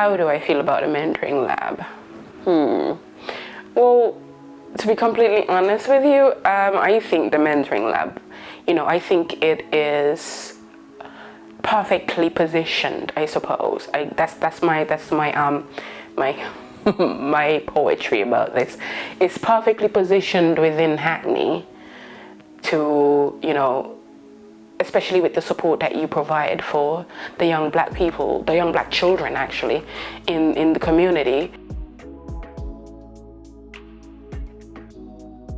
How do I feel about the mentoring lab? Well, to be completely honest with you, I think the mentoring lab, I think it is perfectly positioned, I suppose. That's my my poetry about this. It's perfectly positioned within Hackney to, especially with the support that you provide for the young black people, the young black children actually, in the community.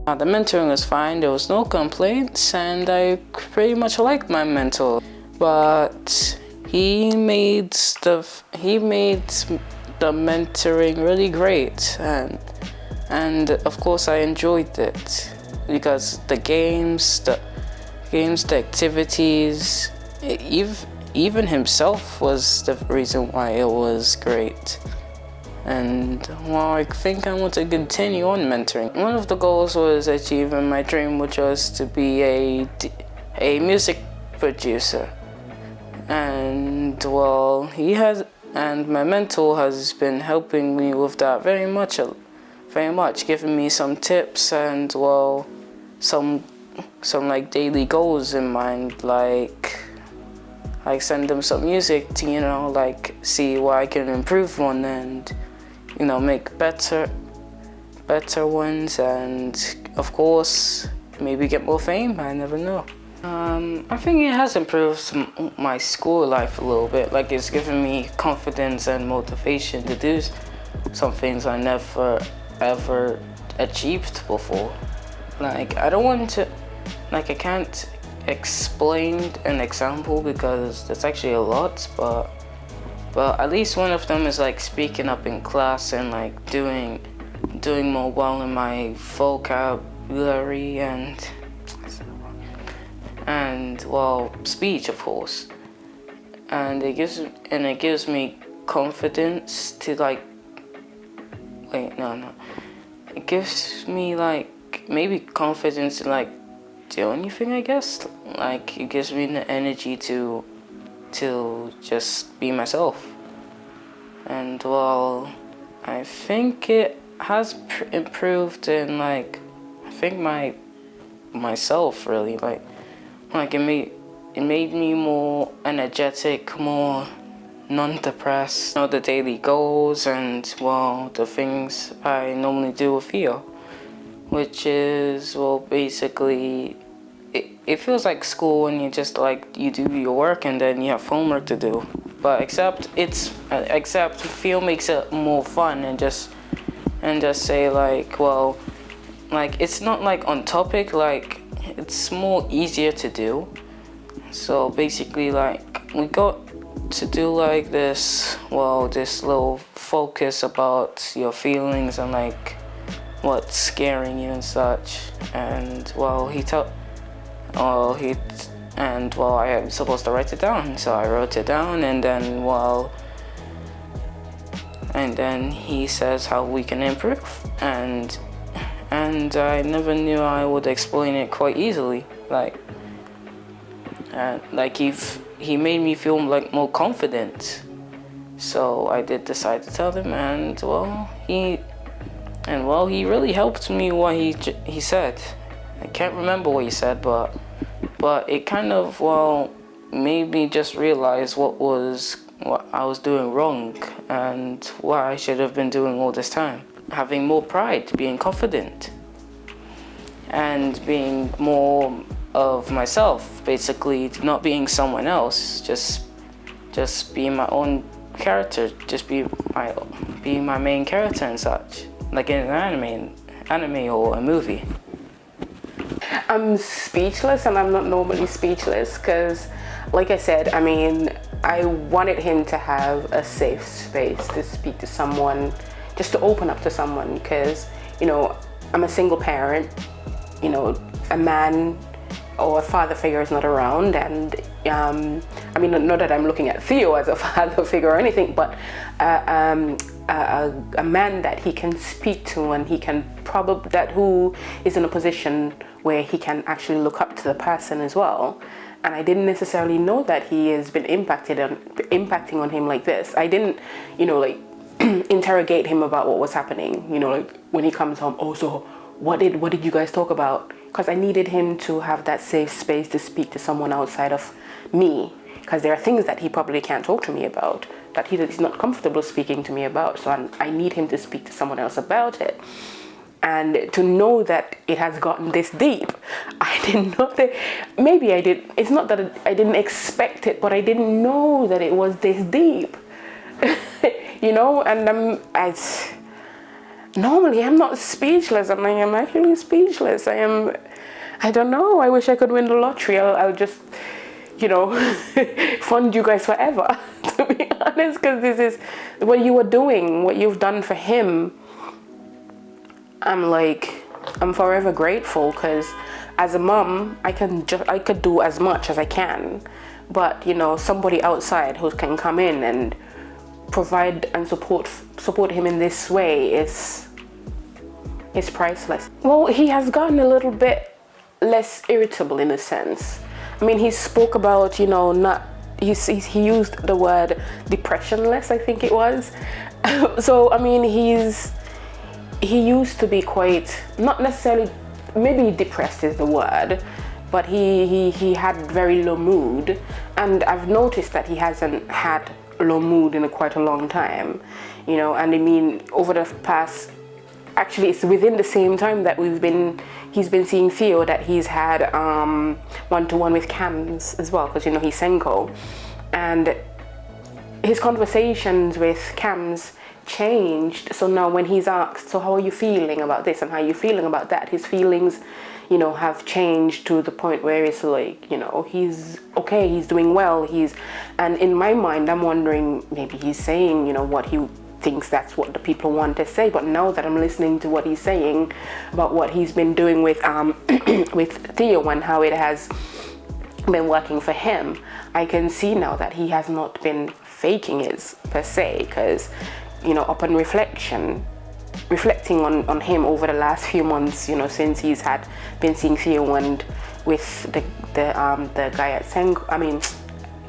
The mentoring was fine, there was no complaints, and I pretty much liked my mentor. But he made the mentoring really great, and of course I enjoyed it because the games, the activities, even himself was the reason why it was great. And well, I think I want to continue on mentoring. One of the goals was achieving my dream, which was to be a music producer. And well, my mentor has been helping me with that very much, giving me some tips and well, some like daily goals in mind, like send them some music to like see what I can improve on and make better ones, and of course maybe get more fame. I never know. I think it has improved my school life a little bit. Like it's given me confidence and motivation to do some things I never ever achieved before. Like I don't want to, I can't explain an example because there's actually a lot, but at least one of them is like speaking up in class and like doing more well in my vocabulary and well, speech of course. And it gives me confidence to like it gives me like maybe confidence to like do anything, I guess. Like it gives me the energy to just be myself. And well, I think it has improved in like I think myself really it made me more energetic, more non-depressed. The daily goals and well the things I normally do with Theo, which is well basically it feels like school when you just like you do your work and then you have homework to do, but except Theo makes it more fun and just say like well like it's not like on topic, like it's more easier to do. So basically like we got to do like this little focus about your feelings and like what's scaring you and such. And well I am supposed to write it down, so I wrote it down, and then he says how we can improve, and I never knew I would explain it quite easily. He made me feel like more confident, so I did decide to tell him, and he really helped me. What he said, I can't remember what he said, but it kind of made me just realize what I was doing wrong and what I should have been doing all this time. Having more pride, being confident, and being more of myself, basically not being someone else, just being my own character, just being my main character and such, like in an anime or a movie. I'm speechless, and I'm not normally speechless because, like I said, I mean, I wanted him to have a safe space to speak to someone, just to open up to someone, because, I'm a single parent, a man or a father figure is not around, and I mean, not that I'm looking at Theo as a father figure or anything, but a man that he can speak to, and he can who is in a position where he can actually look up to the person as well, and I didn't necessarily know that he has been impacting on him like this. I didn't, like interrogate him about what was happening. Like when he comes home, oh, so what did you guys talk about? Because I needed him to have that safe space to speak to someone outside of me. Because there are things that he probably can't talk to me about, that he's not comfortable speaking to me about. So I need him to speak to someone else about it. And to know that it has gotten this deep, I didn't know that. Maybe I did. It's not that I didn't expect it, but I didn't know that it was this deep. And normally I'm not speechless, and I am actually speechless. I don't know. I wish I could win the lottery. I'll just, fund you guys forever, to be honest, because this is what you were doing, what you've done for him. I'm forever grateful, because as a mom, I could do as much as I can, but somebody outside who can come in and provide and support him in this way is priceless. Well, he has gotten a little bit less irritable in a sense. I mean, he spoke about he used the word depression less, I think it was. So I mean, he used to be quite, not necessarily, maybe depressed is the word, but he had very low mood, and I've noticed that he hasn't had low mood in quite a long time, and I mean, over the past, actually it's within the same time that he's been seeing Theo, that he's had one-to-one with Cams as well, because he's Senko, and his conversations with Cams changed. So now when he's asked, so how are you feeling about this and how are you feeling about that, his feelings have changed to the point where it's like, he's okay, he's doing well, and in my mind I'm wondering, maybe he's saying what he thinks that's what the people want to say. But now that I'm listening to what he's saying about what he's been doing with with Theo and how it has been working for him, I can see now that he has not been faking it per se, because upon reflecting on him over the last few months, since he's been seeing Theo and with the guy at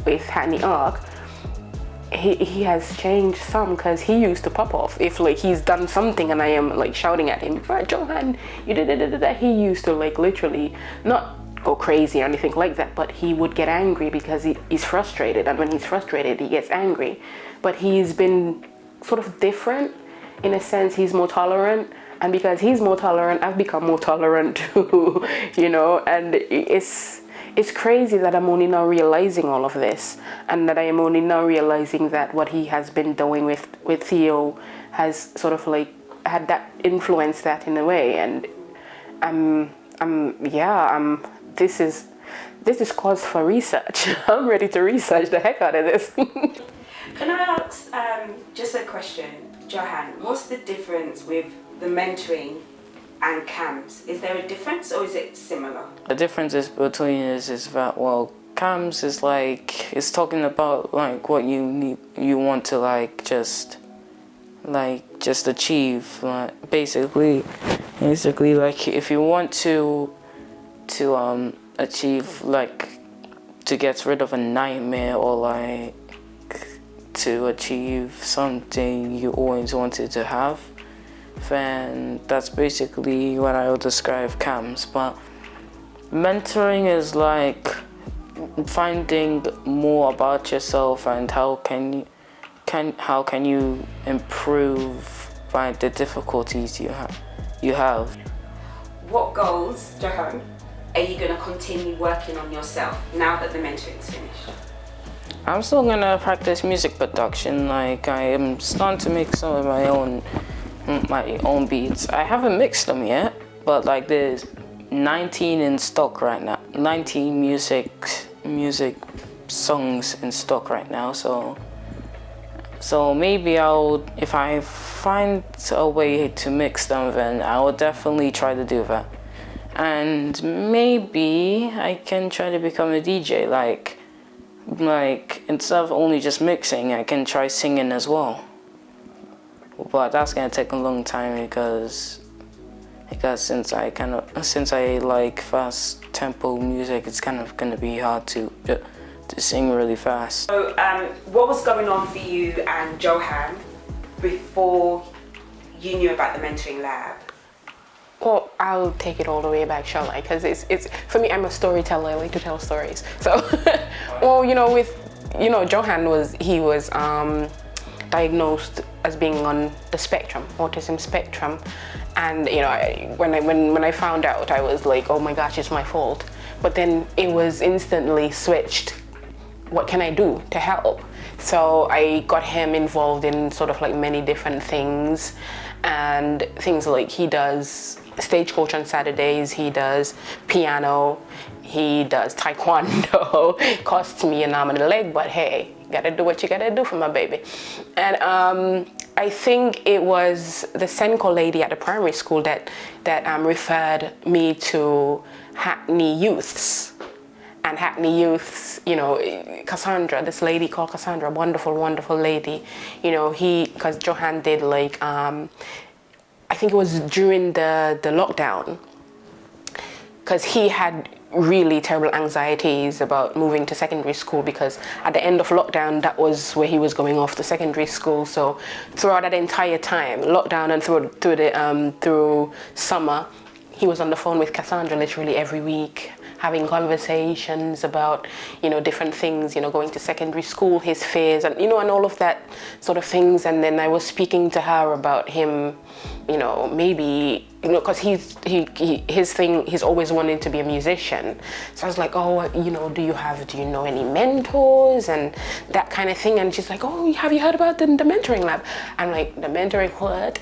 with Hackney Arc, he has changed some, because he used to pop off if he's done something and I am shouting at him, right, Johann, you did it. He used to literally not go crazy or anything like that, but he would get angry because he's frustrated, and when he's frustrated he gets angry. But he's been sort of different in a sense. He's more tolerant, and because he's more tolerant, I've become more tolerant too. And it's crazy that I'm only now realizing all of this, and that I am only now realizing that what he has been doing with Theo has sort of had that influence that in a way. And this is cause for research. I'm ready to research the heck out of this. Can I ask just a question, Johann? What's the difference with the mentoring and Cams? Is there a difference, or is it similar? The difference between is that, well, Cams is it's talking about what you want to just achieve, basically if you want to achieve, to get rid of a nightmare, or to achieve something you always wanted to have, then that's basically what I would describe Cams. But mentoring is finding more about yourself and how can you improve by the difficulties you have. What goals, Johann, are you going to continue working on yourself now that the mentoring's finished? I'm still going to practice music production. I am starting to make some of my own beats. I haven't mixed them yet, but there's 19 in stock right now. 19 music songs in stock right now. So maybe if I find a way to mix them, then I will definitely try to do that. And maybe I can try to become a DJ. Instead of only just mixing, I can try singing as well. But that's gonna take a long time, because because since I like fast tempo music, it's kind of gonna be hard to sing really fast. So, what was going on for you and Johann before you knew about the mentoring lab? Well, I'll take it all the way back, shall I? Because it's for me, I'm a storyteller. I like to tell stories. So, well, Johann was diagnosed as being on the spectrum, autism spectrum, and when I found out, I was like, oh my gosh, it's my fault. But then it was instantly switched. What can I do to help? So I got him involved in sort of like many different things, and things like he does stagecoach on Saturdays, he does piano, he does taekwondo. Costs me an arm and a leg, but hey, you gotta do what you gotta do for my baby. And I think it was the Senko lady at the primary school that referred me to Hackney youths. And Hackney youths, Cassandra, this lady called Cassandra, wonderful, wonderful lady. Because Johann did like, I think it was during the lockdown, because he had really terrible anxieties about moving to secondary school, because at the end of lockdown, that was where he was going off to secondary school. So throughout that entire time, lockdown and through summer, he was on the phone with Cassandra literally every week, having conversations about, different things, going to secondary school, his fears, and, and all of that sort of things. And then I was speaking to her about him, maybe, because his thing, he's always wanted to be a musician. So I was like, oh, do you know any mentors and that kind of thing? And she's like, oh, have you heard about the mentoring lab? I'm like, the mentoring what?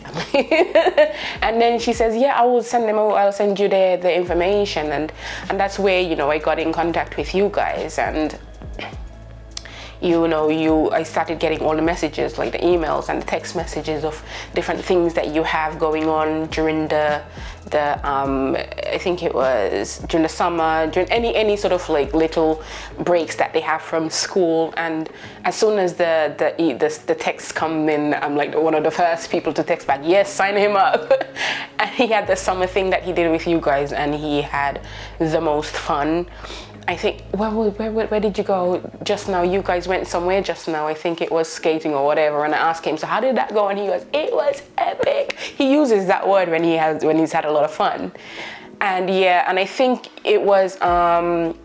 And then she says, yeah, I'll send you the information. And that's where, I got in contact with you guys. And I started getting all the messages, like the emails and the text messages of different things that you have going on during the I think it was during the summer, during any sort of like little breaks that they have from school. And as soon as the texts come in, I'm like one of the first people to text back, yes, sign him up. And he had the summer thing that he did with you guys, and he had the most fun. I think, where did you go just now? You guys went somewhere just now. I think it was skating or whatever. And I asked him, so how did that go? And he goes, it was epic. He uses that word when he's had a lot of fun. And yeah, and I think it was, I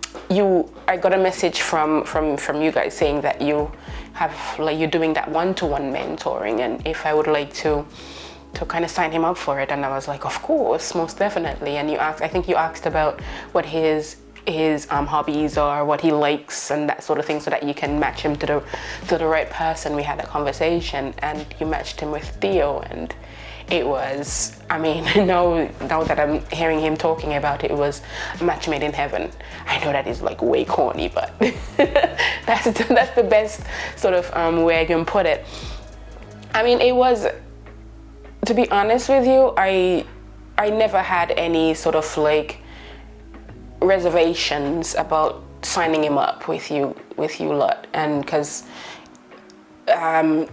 got a message from you guys saying that you have, like, you're doing that one-to-one mentoring, and if I would like to kind of sign him up for it. And I was like, of course, most definitely. And I think you asked about what his hobbies are, what he likes and that sort of thing, so that you can match him to the right person. We had a conversation and you matched him with Theo, and it was, now that I'm hearing him talking about it, it was a match made in heaven. I know that is like way corny, but that's the best sort of way I can put it. It was, to be honest with you, I never had any sort of like reservations about signing him up with you lot. And because I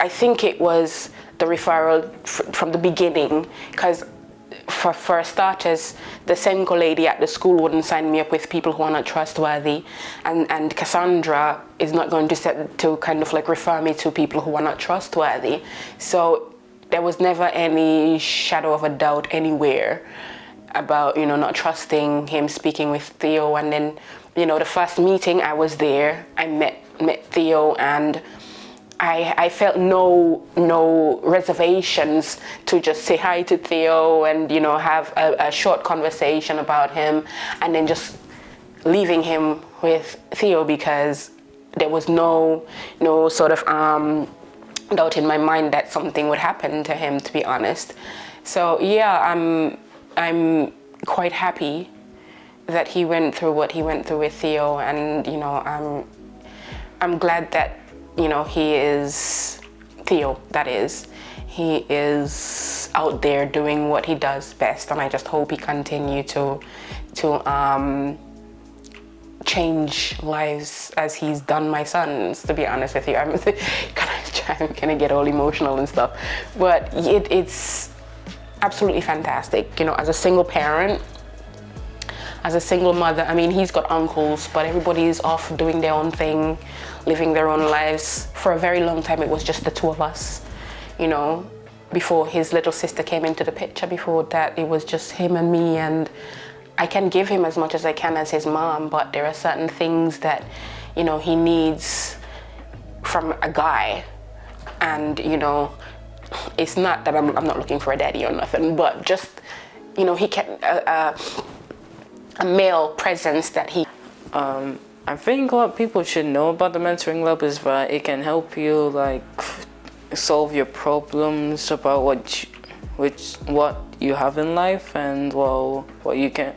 think it was the referral from the beginning, because for starters, the Senko lady at the school wouldn't sign me up with people who are not trustworthy, and Cassandra is not going to kind of like refer me to people who are not trustworthy. So there was never any shadow of a doubt anywhere about, not trusting him speaking with Theo. And then, the first meeting I was there, I met Theo, and I felt no reservations to just say hi to Theo and, have a short conversation about him, and then just leaving him with Theo, because there was no sort of doubt in my mind that something would happen to him, to be honest. So yeah, I'm quite happy that he went through what he went through with Theo, and I'm glad that he is Theo. That is, he is out there doing what he does best, and I just hope he continue to change lives as he's done my sons. To be honest with you, I'm kind of get all emotional and stuff, but it's. absolutely fantastic. You know, as a single parent, as a single mother, I mean, he's got uncles, but everybody's off doing their own thing, living their own lives. For a very long time, it was just the two of us, you know, before his little sister came into the picture. Before that, it was just him and me, and I can give him as much as I can as his mom, but there are certain things that, you know, he needs from a guy. And, you know, it's not that I'm not looking for a daddy or nothing, but just, you know, he can, a male presence that he... I think what people should know about the mentoring lab is that it can help you like solve your problems about what you have in life, and well, what you can,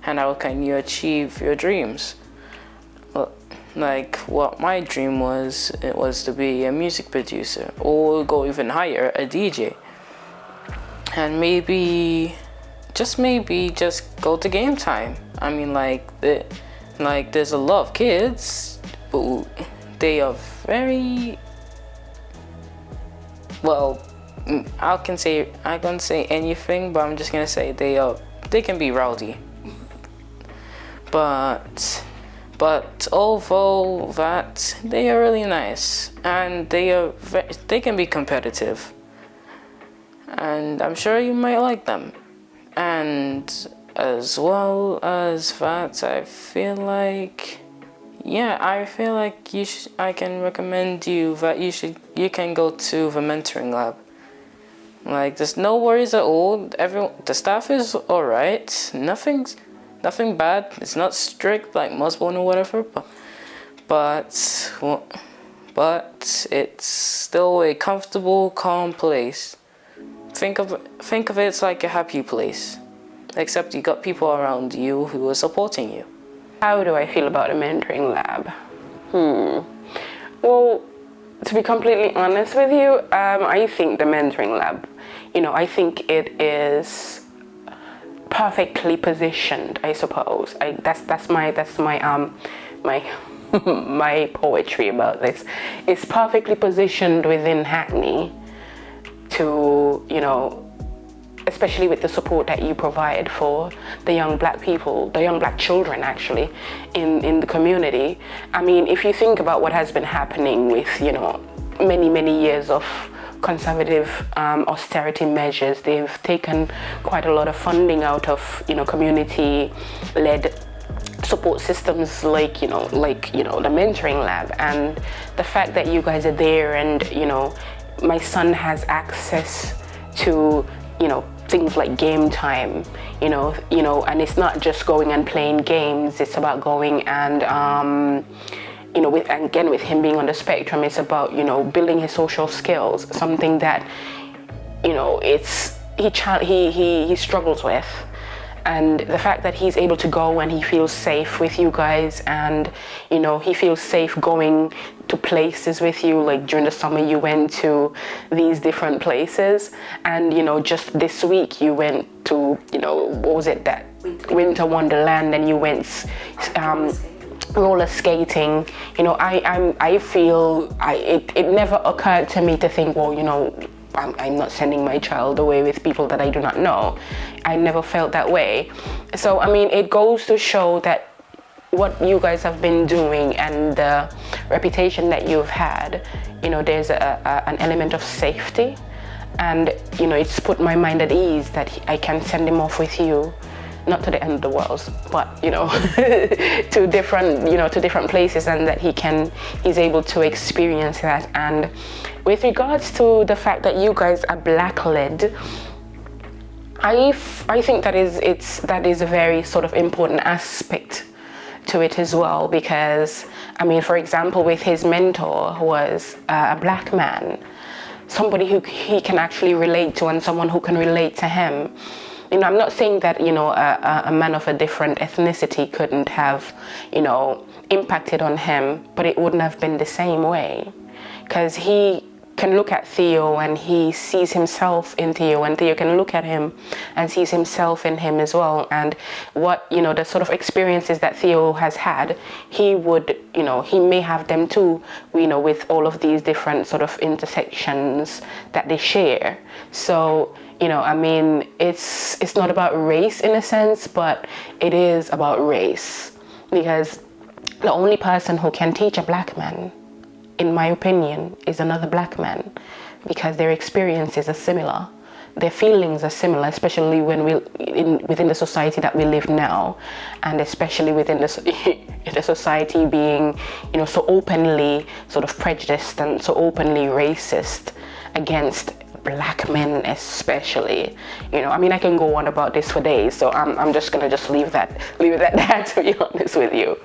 and how can you achieve your dreams. Like what my dream was, it was to be a music producer, or go even higher, a DJ. And maybe just go to game time. I mean, there's a lot of kids, but they are very, well, I can't say anything, but I'm just gonna say they can be rowdy. But although that, they are really nice, and they can be competitive, and I'm sure you might like them. And as well as that, I feel like I can recommend you that you can go to the mentoring lab. Like, there's no worries at all. The staff is alright. Nothing bad. It's not strict like Musborn or whatever, but it's still a comfortable, calm place. Think of it as like a happy place, except you got people around you who are supporting you. How do I feel about a mentoring lab? Well, to be completely honest with you, I think the mentoring lab, you know, I think it is perfectly positioned, I suppose. That's my my poetry about this. It's perfectly positioned within Hackney to, you know, especially with the support that you provide for the young black people, the young black children actually, in the community. I mean, if you think about what has been happening with, you know, many years of conservative austerity measures, they've taken quite a lot of funding out of, you know, community-led support systems like the mentoring lab. And the fact that you guys are there, and, you know, my son has access to, you know, things like game time, you know, and it's not just going and playing games. It's about going and, you know, with him being on the spectrum, it's about, you know, building his social skills, something that, you know, he struggles with. And the fact that he's able to go and he feels safe with you guys, and, you know, he feels safe going to places with you. Like during the summer, you went to these different places, and, you know, just this week you went to, you know, what was it, that Winter Wonderland, and you went roller skating. You know, I feel it never occurred to me to think, well, you know, I'm not sending my child away with people that I do not know. I never felt that way. So, I mean, it goes to show that what you guys have been doing and the reputation that you've had, you know, there's an element of safety. And, you know, it's put my mind at ease that I can send him off with you, not to the end of the world, but, you know, to different places, and that he's able to experience that. And with regards to the fact that you guys are black-led, I think that is a very sort of important aspect to it as well, because, I mean, for example, with his mentor, who was a black man, somebody who he can actually relate to, and someone who can relate to him. You know, I'm not saying that, you know, a man of a different ethnicity couldn't have, you know, impacted on him, but it wouldn't have been the same way, because he can look at Theo and he sees himself in Theo, and Theo can look at him and sees himself in him as well. And what, the sort of experiences that Theo has had, he would, he may have them too, with all of these different sort of intersections that they share. So, it's not about race in a sense, but it is about race, because the only person who can teach a black man, in my opinion, is another black man, because their experiences are similar, their feelings are similar, especially when within the society that we live now, and especially within the society being, so openly sort of prejudiced and so openly racist against black men especially. I can go on about this for days, so I'm just gonna leave it at that, to be honest with you.